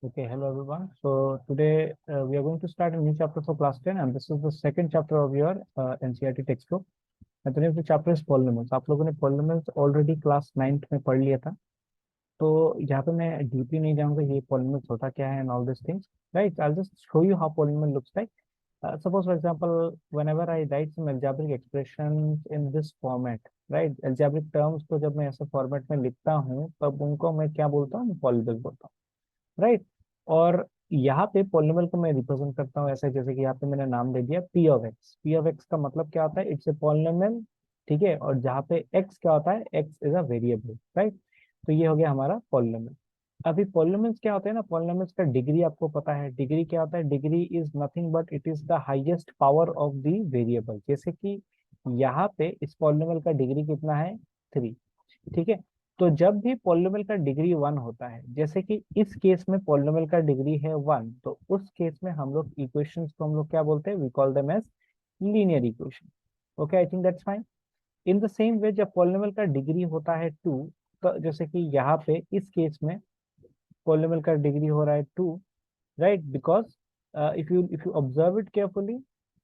Okay, hello everyone. So today we are going to start a new chapter for class 10 and this is the second chapter of your NCERT textbook. And the name of the chapter is polynomials. आप लोगों ने polynomials already class 9th में पढ़ लिया था. तो यहाँ पे मैं deeply नहीं जाऊँगा ये polynomials होता क्या है and all these things. Right? I'll just show you how polynomial looks like. Suppose for example, whenever I write some algebraic expressions in this format, right? Algebraic terms को जब मैं ऐसे format में लिखता हूँ तब उनको मैं क्या बोलता हूँ? polynomial बोलता हूँ. राइट. और यहाँ पे पॉलिनोमियल को मैं रिप्रेजेंट करता हूँ ऐसे, जैसे कि यहाँ पे मैंने नाम दे दिया P of x. P of x का मतलब क्या होता है? It's a polynomial. ठीक है. और जहाँ पे एक्स क्या होता है? X is a variable. Right. तो ये हो गया हमारा पॉलिनोमियल. अभी पॉलिनोमियल्स क्या होते हैं ना, पॉलिनोमियल्स का डिग्री आपको पता है. डिग्री क्या होता है? Degree is nothing but it is the highest power of the variable. जैसे कि यहाँ पे इस पॉलिनोमियल का डिग्री कितना है? 3. ठीक है. तो जब भी पॉलिनोमियल का डिग्री 1 होता है, जैसे कि इस केस में पॉलिनोमियल का डिग्री है 1, तो उस केस में हम लोग इक्वेशंस को हम लोग क्या बोलते हैं? We call them as linear equation. Okay, I think that's fine. In the same way जब पॉलिनोमियल का डिग्री होता है 2, तो जैसे कि यहाँ पे इस केस में पॉलिनोमियल का डिग्री हो रहा है 2, right? Because if you observe it carefully,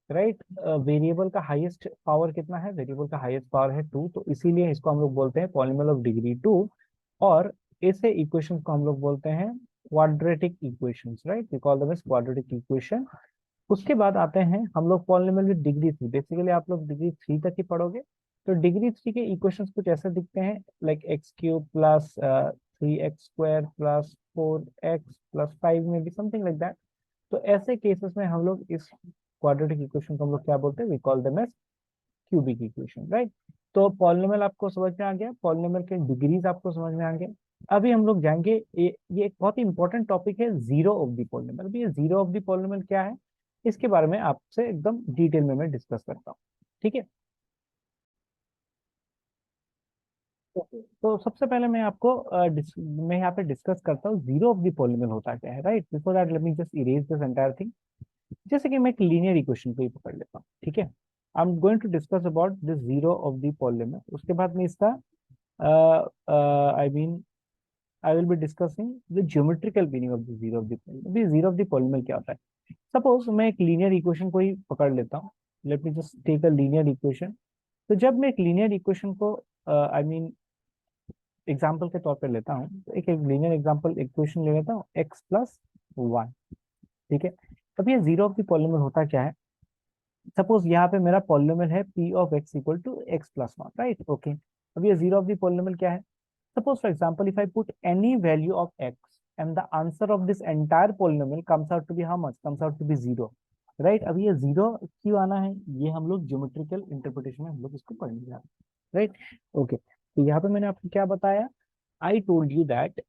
right, variable का हाईएस्ट पावर कितना है? वेरिएबल का हाईएस्ट पावर है 2, तो इसीलिए इसको हम लोग बोलते हैं पॉलिनोमियल ऑफ डिग्री 2. और ऐसे इक्वेशंस को हम लोग बोलते हैं quadratic equations. Right, we call them as quadratic equation. उसके बाद आते हैं हम लोग पॉलिनोमियल विद डिग्री 3. बेसिकली आप लोग डिग्री 3 तक ही पढ़ोगे. तो डिग्री 3 के इक्वेशंस कुछ ऐसे दिखते हैं, like x cube plus 3x² plus 4x plus 5 में भी समथिंग लाइक दैट. तो ऐसे केसेस में हम लोग इस क्वाड्रेटिक इक्वेशन को हम लोग क्या बोलते हैं? We call them as cubic equation. Right. तो पॉलिनोमियल आपको समझ में आ गया, पॉलिनोमियल के डिग्रीज आपको समझ में आ गए. अभी हम लोग जाएंगे, ये एक बहुत ही इंपॉर्टेंट टॉपिक है, जीरो ऑफ द पॉलिनोमियल. ये जीरो ऑफ द पॉलिनोमियल क्या है, इसके बारे में आपसे एकदम डिटेल में मैं डिस्कस करता हूँ. ठीक है. तो सबसे पहले मैं आपको मैं यहाँ पे डिस्कस करता हूँ जीरो ऑफ द पॉलिनोमियल होता क्या है. Right, before that let me just erase this entire thing. जैसे कि मैं एक लीनियर इक्वेशन को ही पकड़ लेता हूँ. ठीक है. I am going to discuss about the zero of the polynomial. उसके बाद में इसका I mean I will be discussing the geometrical meaning of the zero of the polynomial. अभी जीरो ऑफ द पॉलिनोमियल क्या होता है? सपोज मैं एक लीनियर इक्वेशन को ही पकड़ लेता हूँ. Let me just take a linear equation. तो जब मैं एक लीनियर इक्वेशन को आई मीन एग्जाम्पल के तौर पे लेता हूँ, तो एक लीनियर एग्जाम्पल इक्वेशन ले लेता हूँ एक्स प्लस 1. ठीक है. अब ये जीरो ऑफ द पॉलिनोमियल होता क्या है? सपोज यहाँ पे मेरा पॉलिनोमियल है p of x equal to x plus 1. Right. Okay. अब ये जीरो ऑफ द पॉलिनोमियल क्या है? Suppose, for example, if I put any value of x and the answer of this entire polynomial comes out to be how much? Comes out to be 0. Right. अब ये 0 क्यों आना है? ये हम लोग ज्योमेट्रिकल इंटरप्रिटेशन में हम लोग इसको पढ़ने जा रहे हैं. राइट. ओके. तो यहाँ पे मैंने आपको क्या बताया? I told you that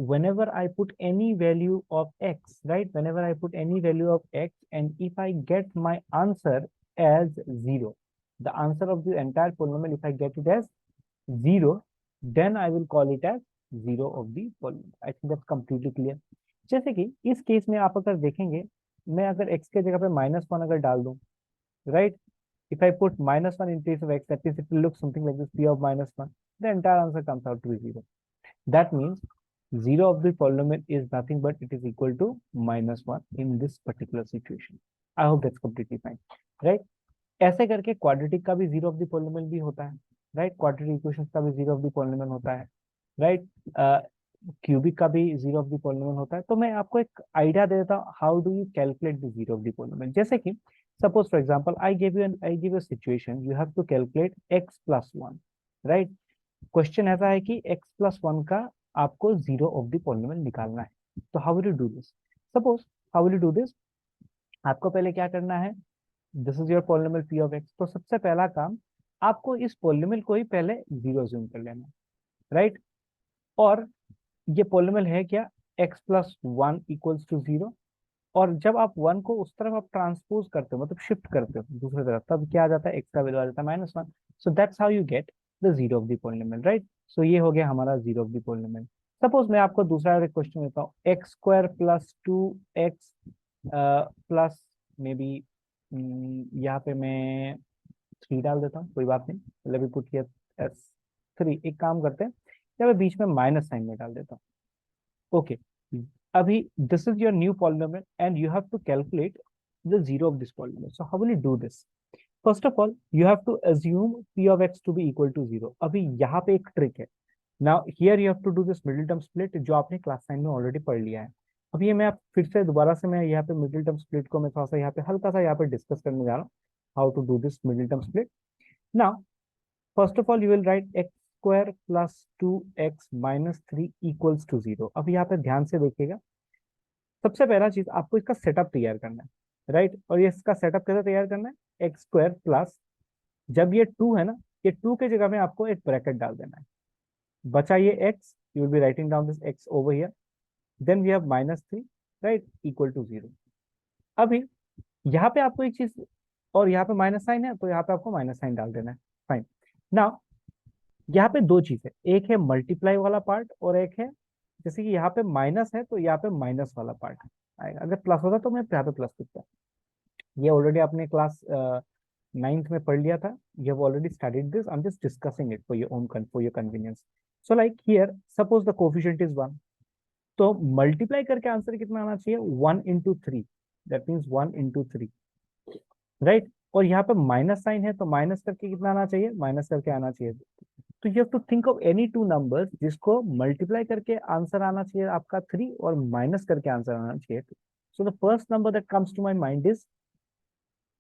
whenever I put any value of x, right? Whenever I put any value of x, and if I get my answer as 0, the answer of the entire polynomial, if I get it as 0, then I will call it as zero of the polynomial. I think that's completely clear. जैसे कि इस case में आप अगर देखेंगे, मैं अगर x के जगह पे -1 अगर डाल दूं, right, if I put -1 in place of x, that means it will look something like this: p of -1. The entire answer comes out to be 0. That means zero of the polynomial is nothing but it is equal to -1 in this particular situation. I hope that's completely fine. Right. ऐसे करके quadratic का भी zero of the polynomial भी होता है. Right. Quadratic equations का भी zero of the polynomial होता है. राइट. क्यूबिक का भी जीरो ऑफ द पॉलिनोमियल होता है. तो मैं आपको एक आइडिया दे देता हूँ how do you calculate the zero of the polynomial. जैसे कि suppose for example I give a situation, you have to calculate x plus 1. Right. Question ऐसा है कि x प्लस 1 का आपको जीरो ऑफ द पॉलिनोमियल निकालना है. तो how will you do this? Suppose how will you do this? आपको पहले क्या करना है? This is your polynomial P of x. तो सबसे पहला काम, आपको इस पॉलिनोमियल को ही पहले जीरो ज्यूम कर लेना. राइट. और ये पॉलिनोमियल है क्या? X plus 1 equals to 0. और जब आप 1 को उस तरफ आप ट्रांसपोज करते हो, मतलब शिफ्ट करते हो दूसरी तरफ, तब क्या आ जाता है? एक्स का वैल्यू आ जाता है -1. So that's how you get the zero of the polynomial. Right. So ये हो गया हमारा zero of the polynomial. Suppose मैं आपको दूसरा क्वेश्चन देता हूँ, x² plus 2x plus may be, यहाँ पे मैं 3 डाल देता हूँ, कोई बात नहीं. मतलब भी पुट एस 3. एक काम करते हैं, यहाँ पे बीच में माइनस साइन में डाल देता हूँ. ओके. अभी this is your new polynomial and you have to calculate the zero of this polynomial. So how will you do this? First of all, you have to assume p of x to be equal to 0. अभी यहाँ पे एक trick है. Now here you have to do this middle term split जो आपने class 9 में already पढ़ लिया है. अब ये मैं फिर से दोबारा से मैं यहाँ पे मिडिल टर्म स्प्लिट को मैं थोड़ा सा यहाँ पे हल्का सा यहाँ पे डिस्कस करने जा रहा हूँ. How to do this middle term split. Now first of all you will write x square plus 2x minus 3 equals to 0. अब यहाँ पे ध्यान से देखिएगा. सबसे पहला चीज आपको इसका सेटअप तैयार करना है, राइट. और ये इसका सेटअप कैसे तैयार करना है? एक्स स्क्वायर प्लस, जब ये 2 है ना, ये 2 के जगह में आपको एक ब्रैकेट डाल देना है. बचा ये x, you will be writing down this x over here. Then we have minus 3, right, equal to 0. अभी यहाँ पे आपको एक चीज, और यहाँ पे माइनस साइन है तो यहाँ पे आपको माइनस साइन डाल देना है. फाइन. नाउ यहाँ पे दो चीज है, एक है मल्टीप्लाई वाला पार्ट और एक है, जैसे कि यहाँ पे माइनस है तो यहाँ पे माइनस वाला पार्ट आएगा. अगर प्लस होता तो मैं यहाँ पे प्लस लिखता. ये ऑलरेडी आपने क्लास 9th में पढ़ लिया था. You have already studied this. I am just discussing it for your own, for your convenience. So like here suppose the coefficient is 1, तो मल्टीप्लाई करके आंसर कितना आना चाहिए? 1 into 3. That means 1 into 3, right. और यहाँ पे माइनस साइन है तो माइनस करके कितना आना चाहिए? माइनस करके आना चाहिए. तो you have to think of any two numbers जिसको मल्टीप्लाई करके आंसर आना चाहिए आपका 3 और माइनस करके आंसर आना चाहिए 2. So the first number that comes to my mind is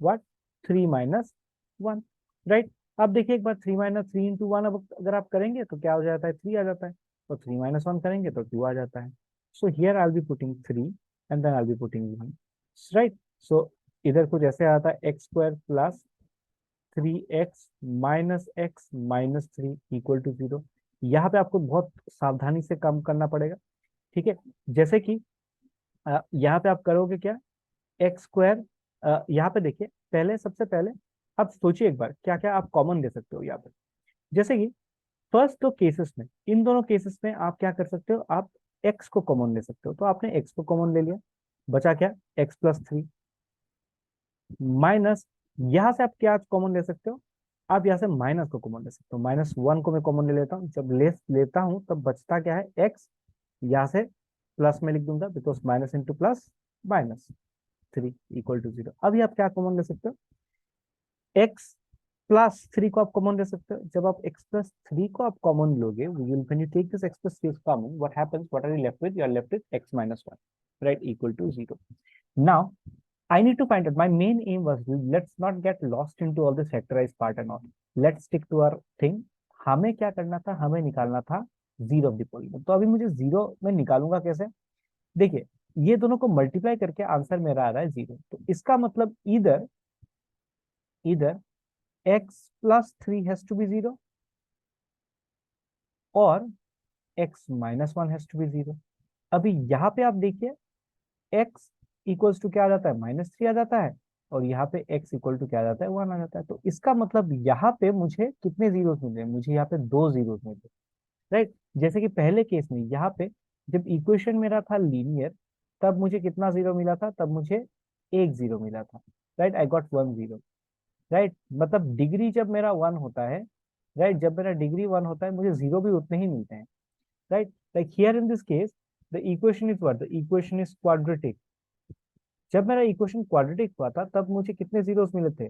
what? 3 minus 1, right. अब देखिए एक बार 3 माइनस 3 इंटू 1, अब अगर आप करेंगे तो क्या हो जाता है? 3 आ जाता है. और 3 माइनस 1 करेंगे तो 2 आ जाता है. So here I will be putting 3 and then I will be putting 1, right. So इधर कुछ ऐसे आता है x square plus 3x minus x minus 3 equal to 0. यहाँ पे आपको बहुत सावधानी से काम करना पड़ेगा, ठीक है. जैसे कि यहाँ पे आप करोगे क्या? एक्स स्क्वायर, यहाँ पे देखिए पहले, सबसे पहले आप सोचिए एक बार क्या क्या आप कॉमन ले सकते हो यहाँ पे. जैसे कि फर्स्ट दो केसेस में, इन दोनों केसेस में आप क्या कर सकते हो? आप एक्स को कॉमन ले सकते हो. तो आपने एक्स को कॉमन ले लिया, बचा क्या? एक्स प्लस 3 माइनस, यहां से आप क्या कॉमन ले सकते हो? आप यहाँ से माइनस को कॉमन ले सकते हो. माइनस 1 को मैं कॉमन ले लेता हूँ. जब लेता हूँ तब बचता क्या है? एक्स. यहाँ से प्लस में लिख दूंगा because minus into plus minus 3 equal to 0. अभी आप क्या कॉमन ले सकते हो? एक्स प्लस 3 को आप कॉमन ले सकते हो. जब आप एक्स प्लस 3 को आप कॉमन लोगे, when you take this x plus 3 common, what happens? What are you left with? You are left with x minus 1, right, equal to 0. Now I need to find out. My main aim was, let's not get lost into all this factorized part and all. Let's stick to our thing. हमें क्या करना था? हमें निकालना था zero of the polygon. तो अभी मुझे जीरो में निकालूंगा कैसे? देखिए ये दोनों को मल्टीप्लाई करके आंसर मेरा आ रहा है 0. तो इसका मतलब इधर इधर x plus 3 has to be 0 और x minus 1 has to be 0. अभी यहाँ पे आप देखिए x इक्वल्स टू क्या आ जाता है? माइनस 3 आ जाता है. और यहाँ पे x इक्वल टू क्या आ जाता है? 1 आ जाता है. तो इसका मतलब यहाँ पे मुझे कितने जीरोस मिले? मुझे यहाँ पे 2 जीरोस मिले, राइट. जैसे कि पहले केस में यहाँ पे जब इक्वेशन मेरा था लीनियर, तब मुझे कितना जीरो मिला था? तब मुझे एक जीरो मिला था, right. I got 1 zero, right. मतलब डिग्री जब मेरा 1 होता है, राइट, जब मेरा डिग्री 1 होता है मुझे जीरो भी उतने ही मिलते हैं, right. Like here in this case the equation is what? The equation is quadratic. जब मेरा इक्वेशन क्वाड्रेटिक हुआ था तब मुझे कितने जीरोस मिले थे?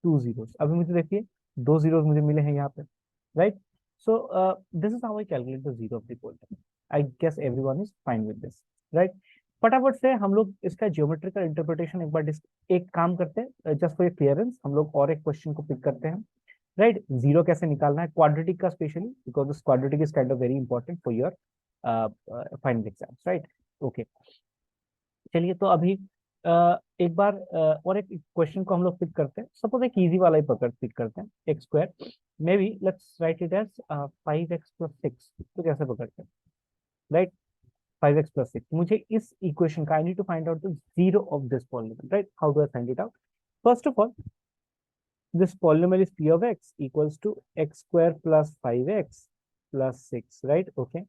2 जीरोस. अभी मुझे देखिए 2 जीरोस मुझे मिले हैं यहाँ पे, right. So this is how I calculate the zero of the polygon. I guess everyone is fine with this, right. फटाफट से हम लोग इसका ज्योमेट्रिकल इंटरप्रिटेशन एक बार एक काम करते हैं, जस्ट फॉर क्लियरेंस हम लोग और एक क्वेश्चन को पिक करते हैं, राइट. जीरो कैसे निकालना है क्वाड्रेटिक का, specially because this quadratic is kind of very important for your final exams, right. Okay, चलिए तो अभी एक बार और एक क्वेश्चन को हम लोग पिक करते हैं. सपोज एक इजी वाला ही पकड़ पिक करते हैं. X square, maybe let's write it as 5x plus 6. तो कैसे पकड़ते हैं? Right, 5x plus 6. मुझे इस इक्वेशन का I need to find out the zero of this polynomial, right. How do I find it out? First of all this polynomial is p of x equals to x square plus 5x plus 6, right? Okay,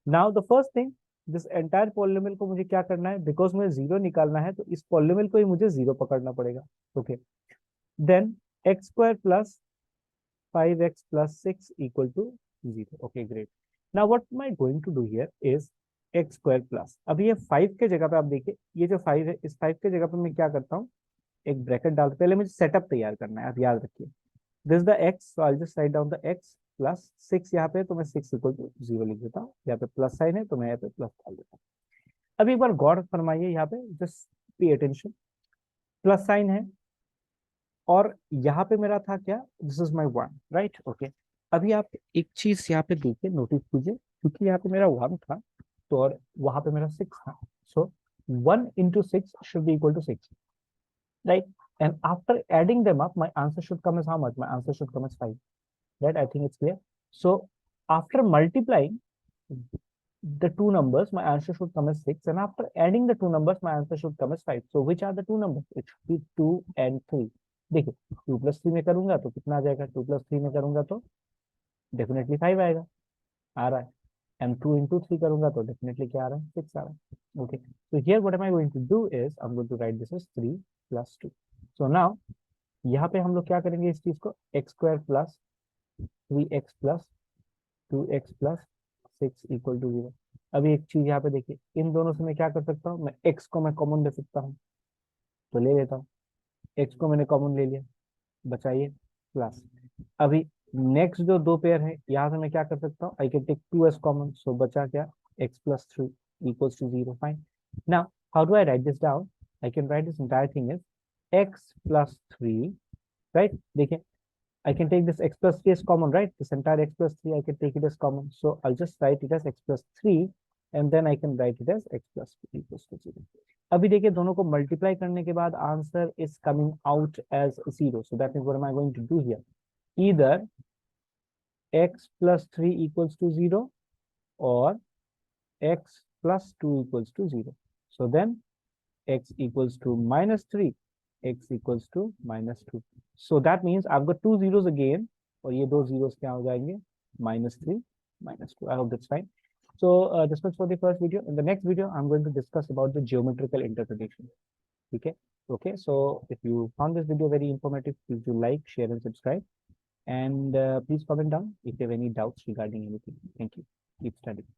now the first thing, this entire polynomial को मुझे क्या करना है? Because मुझे zero निकालना है तो इस polynomial को ही मुझे जीरो पकड़ना पड़ेगा. Okay, then x square plus 5x plus 6 equal to 0. Okay, great. Now what am I going to do here is x square plus, अभी ये 5 के जगह पे आप देखिए, ये जो 5 है, इस 5 के जगह पे मैं क्या करता हूँ, एक ब्रैकेट डालता, पहले मुझे सेटअप तैयार करना है, आप याद रखिए। This the x, so I just write down the x plus 6 यहाँ पे, तो मैं 6 इक्वल टू 0 लिख देता हूँ, यहाँ पे प्लस साइन है तो मैं यहाँ पे प्लस डाल देता हूँ। अभी एक बार गौर फरमाइए, यहाँ पे just pay attention, plus sign है और यहाँ पे मेरा था क्या, this is my one, right, okay. अभी आप एक चीज यहाँ पे देखिए, नोटिस कीजिए, क्योंकि यहाँ पे मेरा वन था तो, और वहां पे मेरा 6 था, सो 1 into 6 should be equal to 6, right? And after adding them up, my answer should come as how much? My answer should come as 5, right? I think it's clear. So after multiplying the two numbers, my answer should come as 6, and after adding the two numbers, my answer should come as 5. So which are the two numbers? It should be 2 and 3. देखिए 2 plus 3 में करूंगा तो कितना आ जाएगा, 2 plus 3 में करूंगा तो definitely 5 आएगा, आ रहा है, and 2 into 3 करूंगा तो डेफिनेटली क्या आ रहा है, 6 आ रहा है, okay. So here what am I going to do is I'm going to write this as 3 plus 2. So now यहाँ पे हम लोग क्या करेंगे, इस चीज को x square plus 3x plus 2x plus 6 equal to 0. अभी एक चीज यहाँ पे देखिए, इन दोनों से मैं क्या कर सकता हूँ, मैं x को मैं कॉमन ले सकता हूँ, तो ले लेता हूँ, x को मैंने कॉमन ले लिया, बचाइए प्लस। अभी नेक्स्ट जो दो पेयर है, यहाँ से मैं क्या कर सकता हूँ, I can take 2s common, so बचा क्या, x plus 3 equals to 0, fine. Now how do I write this down, I can write this entire thing is x plus 3, right, देखिए I can take this x plus 3 as common, right? This entire x plus 3, I can take it as common. So I'll just write it as x plus 3, and then I can write it as x plus 2 equals to 0. अभी देखिए दोनों को multiply करने के बाद answer is coming out as 0. So that means what am I going to do here? Either x plus 3 equals to 0 or x plus 2 equals to 0. So then x equals to minus 3, x equals to minus 2. So that means I've got two zeros again, और ये दो zeros क्या हो जाएंगे, -3, -2. I hope that's fine. So this was for the first video. In the next video, I'm going to discuss about the geometrical interpretation. Okay. Okay. So if you found this video very informative, please do like, share, and subscribe. And please comment down if you have any doubts regarding anything. Thank you. Keep studying.